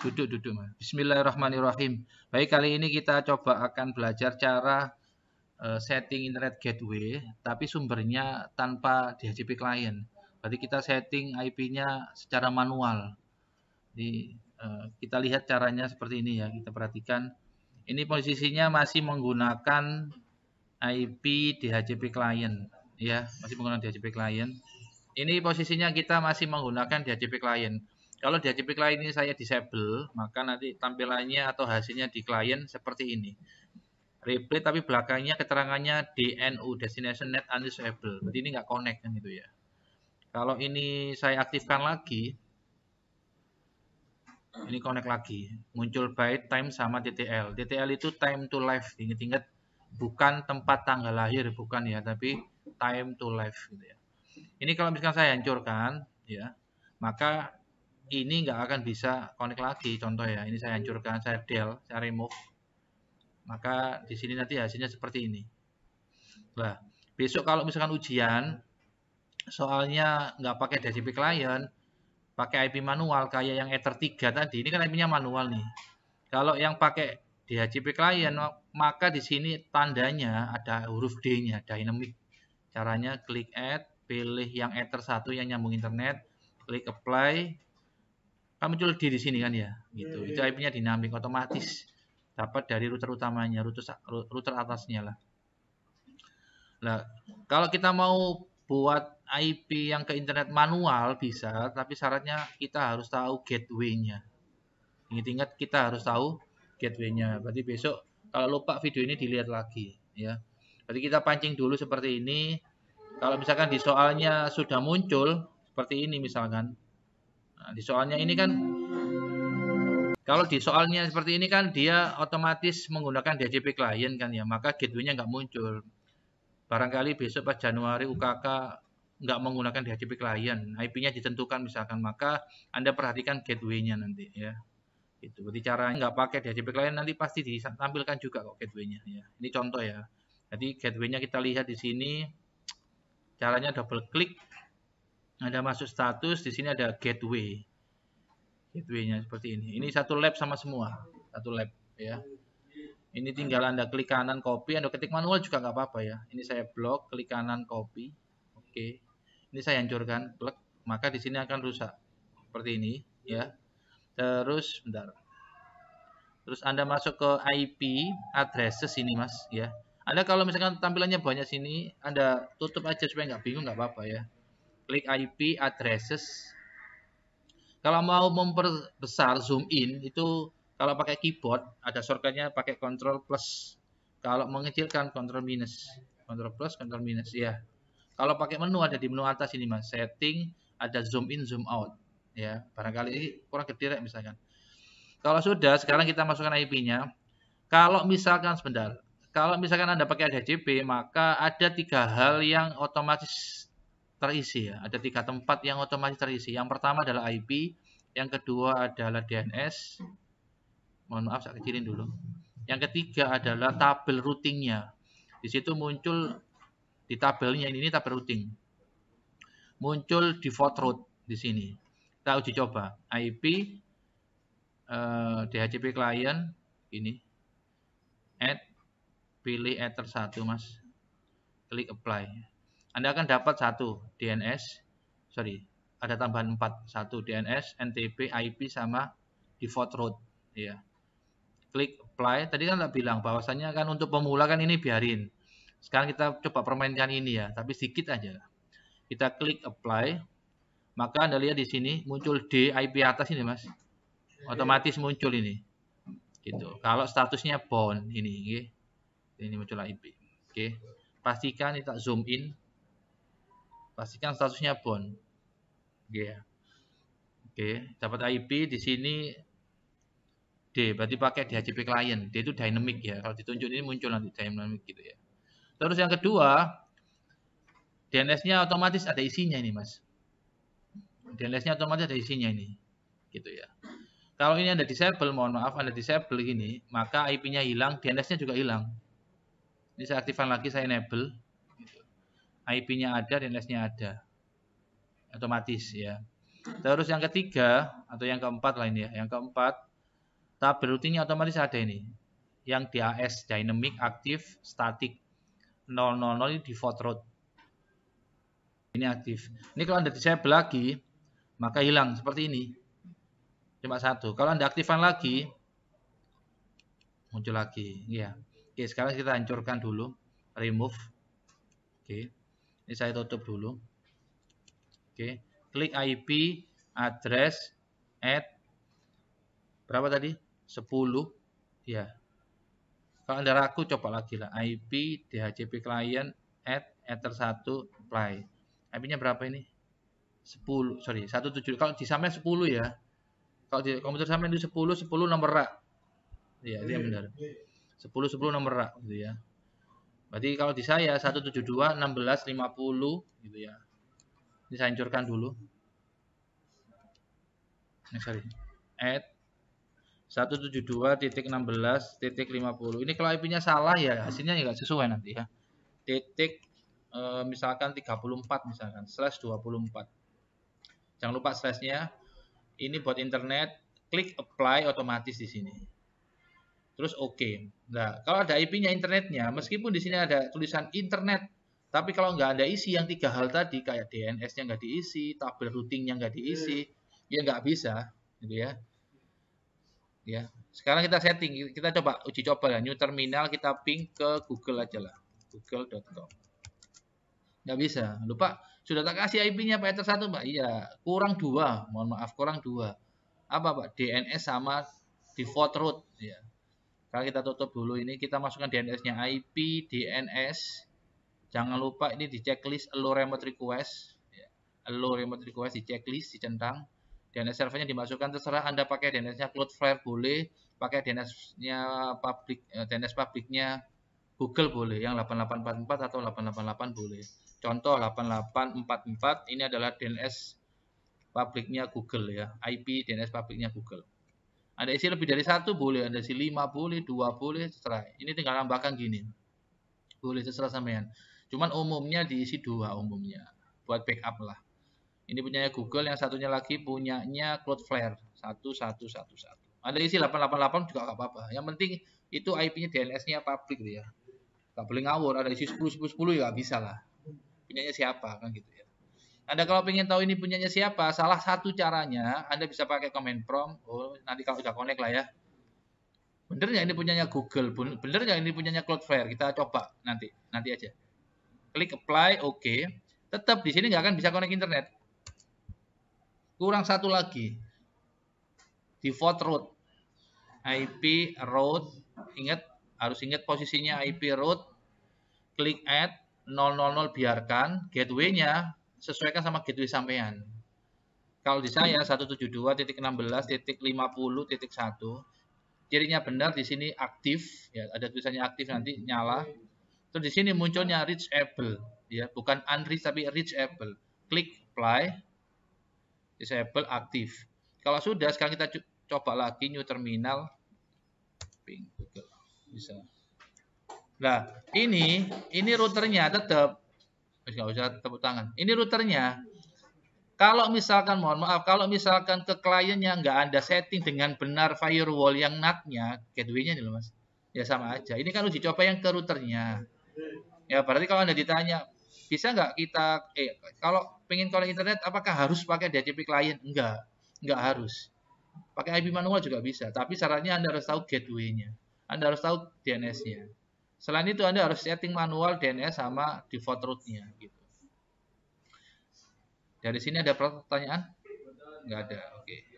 Duduk Mas. Bismillahirrahmanirrahim. Baik, kali ini kita coba akan belajar cara setting internet gateway, tapi sumbernya tanpa DHCP client. Berarti kita setting IP-nya secara manual. Jadi kita lihat caranya seperti ini ya. Kita perhatikan. Ini posisinya masih menggunakan IP DHCP client, ya, masih menggunakan DHCP client. Ini posisinya kita masih menggunakan DHCP client. Kalau DHCP client ini saya disable, maka nanti tampilannya atau hasilnya di client seperti ini. Replay tapi belakangnya keterangannya DNU, Destination Net Unusable. Berarti ini nggak connect kan gitu ya. Kalau ini saya aktifkan lagi, ini connect lagi. Muncul byte, time sama TTL. TTL itu time to live. Ingat-ingat, bukan tempat tanggal lahir, bukan ya, tapi time to live gitu ya. Ini kalau misalkan saya hancurkan, ya, maka ini nggak akan bisa connect lagi. Contoh ya, ini saya hancurkan, saya del, saya remove, maka di sini nanti hasilnya seperti ini. Nah, besok kalau misalkan ujian, soalnya nggak pakai DHCP client, pakai IP manual kayak yang Ether 3 tadi, ini kan IP-nya manual nih. Kalau yang pakai DHCP client, maka di sini tandanya ada huruf D-nya, dynamic. Caranya klik add, pilih yang Ether 1 yang nyambung internet, klik apply, kan muncul di sini kan ya, gitu. Itu IP-nya dinamik, otomatis dapat dari router utamanya, router atasnya lah. Nah, kalau kita mau buat IP yang ke internet manual bisa, tapi syaratnya kita harus tahu gateway-nya. Ingat-ingat kita harus tahu gateway-nya. Berarti besok kalau lupa video ini dilihat lagi ya. Berarti kita pancing dulu seperti ini. Kalau misalkan di soalnya sudah muncul seperti ini misalkan. Nah, di soalnya ini kan, kalau di soalnya seperti ini kan dia otomatis menggunakan DHCP client kan ya, maka gateway-nya nggak muncul. Barangkali besok pas Januari UKK nggak menggunakan DHCP client, IP-nya ditentukan misalkan, maka Anda perhatikan gateway-nya nanti ya. Itu berarti caranya nggak pakai DHCP client nanti pasti ditampilkan juga kok gateway-nya ya. Ini contoh ya. Jadi gateway-nya kita lihat di sini. Caranya double klik. Ada masuk status, di sini ada gateway. Gateway-nya seperti ini. Ini satu lab sama semua, satu lab ya. Ini tinggal Anda klik kanan copy, Anda ketik manual juga nggak apa-apa ya. Ini saya blok, klik kanan copy. Oke. Ini saya hancurkan, plug, maka di sini akan rusak. Seperti ini ya. Terus bentar. Terus Anda masuk ke IP addresses ini Mas ya. Anda kalau misalkan tampilannya banyak sini, Anda tutup aja supaya nggak bingung, nggak apa-apa ya. Klik IP addresses. Kalau mau memperbesar zoom in itu kalau pakai keyboard ada shortcutnya pakai Ctrl plus. Kalau mengecilkan Ctrl minus. Ctrl plus, Ctrl minus ya. Kalau pakai menu ada di menu atas ini Mas. Setting, ada zoom in, zoom out ya. Barangkali ini kurang gede misalkan. Kalau sudah, sekarang kita masukkan IP-nya. Kalau misalkan sebentar, kalau misalkan Anda pakai DHCP, maka ada 3 hal yang otomatis terisi ya. Ada 3 tempat yang otomatis terisi. Yang pertama adalah IP, yang kedua adalah DNS. Mohon maaf, saya kecilin dulu. Yang ketiga adalah tabel routingnya. Di situ muncul di tabelnya ini tabel routing. Muncul default route di sini. Kita uji coba. IP DHCP client ini. Add, pilih Ether 1 Mas. Klik apply. Anda akan dapat satu DNS, ada tambahan 4, satu DNS, NTP, IP sama default route ya. Klik apply. Tadi kan nggak bilang bahwasannya kan untuk pemula kan ini biarin. Sekarang kita coba permainkan ini ya, tapi sedikit aja. Kita klik apply, maka Anda lihat di sini muncul D IP atas ini Mas. Otomatis muncul ini. Gitu. Kalau statusnya bound ini muncul IP. Oke. Pastikan kita zoom in. Pastikan statusnya bound. Oke. Oke, dapat IP di sini D, berarti pakai DHCP client. D itu dynamic ya. Kalau ditunjuk ini muncul nanti dynamic gitu ya. Terus yang kedua, DNS-nya otomatis ada isinya ini, Mas. DNS-nya otomatis ada isinya ini. Gitu ya. Kalau ini Anda disable, mohon maaf, Anda disable gini, maka IP-nya hilang, DNS-nya juga hilang. Ini saya aktifkan lagi, saya enable. IP-nya ada, DNS-nya ada. Otomatis ya. Terus yang ketiga, atau yang keempat lah ini ya. Yang keempat, tabel rutinnya otomatis ada ini. Yang DAS, dynamic, aktif, static. 000 ini default route. Ini aktif. Ini kalau Anda disable lagi, maka hilang seperti ini. Cuma satu. Kalau Anda aktifkan lagi, muncul lagi. Ya. Oke, sekarang kita hancurkan dulu. Remove. Oke. Ini saya tutup dulu. Oke. Klik IP, address, add. Berapa tadi? 10. Ya. Kalau Anda ragu, coba lagi lah. IP, DHCP client, add, ether 1, apply. IP-nya berapa ini? 10, sorry, 17. Kalau di sampean 10 ya. Kalau di komputer sampean itu 10 nomor rak. Ya, itu yang benar. 10 nomor rak gitu ya. Berarti kalau di saya 172 16 50 gitu ya. Ini saya hancurkan dulu. Sorry. Add 172.16.50. Ini kalau IP-nya salah ya hasilnya nggak sesuai nanti ya. Misalkan 34 misalkan /24. Jangan lupa slashnya. Ini buat internet, klik apply otomatis di sini. Terus oke. Nah, kalau ada IP-nya internetnya, meskipun di sini ada tulisan internet, tapi kalau nggak ada isi yang 3 hal tadi kayak DNS-nya nggak diisi, tabel routingnya nggak diisi, ya nggak bisa, gitu ya. Ya. Sekarang kita setting, kita coba uji coba ya. New terminal kita ping ke Google aja lah, google.com. Nggak bisa, lupa. Sudah tak kasih IP-nya Pak Ether 1, Pak. Iya, kurang 2. Mohon maaf, kurang 2. Apa, Pak? DNS sama default route. Ya. Kalau kita tutup dulu ini, kita masukkan DNS-nya IP, DNS. Jangan lupa ini di checklist allow remote request. Ya. Allow remote request di checklist, dicentang. DNS servernya dimasukkan, terserah Anda pakai DNS-nya Cloudflare boleh, pakai DNS-nya public, DNS publiknya Google boleh, yang 8844 atau 888 boleh. Contoh 8844 ini adalah DNS publiknya Google ya, IP DNS publiknya Google. Ada isi lebih dari 1 boleh, ada isi 5 boleh, 2 boleh, terserah. Ini tinggal tambahkan gini. Boleh terserah sampean. Cuman umumnya diisi 2 umumnya. Buat backup lah. Ini punyanya Google, yang satunya lagi punyanya Cloudflare 1111. Ada isi 888 juga nggak apa-apa. Yang penting itu IP-nya DNS-nya publik gitu ya. Nggak boleh ngawur, ada isi 10 ya nggak bisa lah. Punyanya siapa kan gitu ya. Anda kalau pengen tahu ini punyanya siapa, salah satu caranya Anda bisa pakai command prompt. Oh, nanti kalau udah connect lah ya. Bener nggak ini punyanya Google? Bener nggak ini punyanya Cloudflare? Kita coba nanti aja. Klik apply, oke. Tetap di sini nggak akan bisa connect internet. Kurang satu lagi. Default route. IP route. Harus ingat posisinya IP route. Klik add 000 biarkan. Gateway-nya sesuaikan sama gateway sampean. Kalau di saya 172.16.50.1. Cirinya benar di sini aktif ya, ada tulisannya aktif nanti nyala. Terus di sini munculnya reachable ya, bukan unreach tapi reachable. Klik apply. Disable aktif. Kalau sudah, sekarang kita coba lagi new terminal. Ping Google. Bisa. Nah, ini routernya tetap. Enggak usah tepuk tangan. Ini routernya. Kalau misalkan, mohon maaf, kalau misalkan ke kliennya nggak Anda setting dengan benar firewall yang NAT-nya, gateway-nya nih loh Mas. Ya sama aja. Ini kan uji coba yang ke routernya. Ya berarti kalau Anda ditanya, bisa nggak kita, kalau pengen connect internet, apakah harus pakai DHCP client? Enggak harus. Pakai IP manual juga bisa. Tapi syaratnya Anda harus tahu gateway-nya. Anda harus tahu DNS-nya. Selain itu Anda harus setting manual DNS sama default route-nya. Gitu. Dari sini ada pertanyaan? Nggak ada. Oke.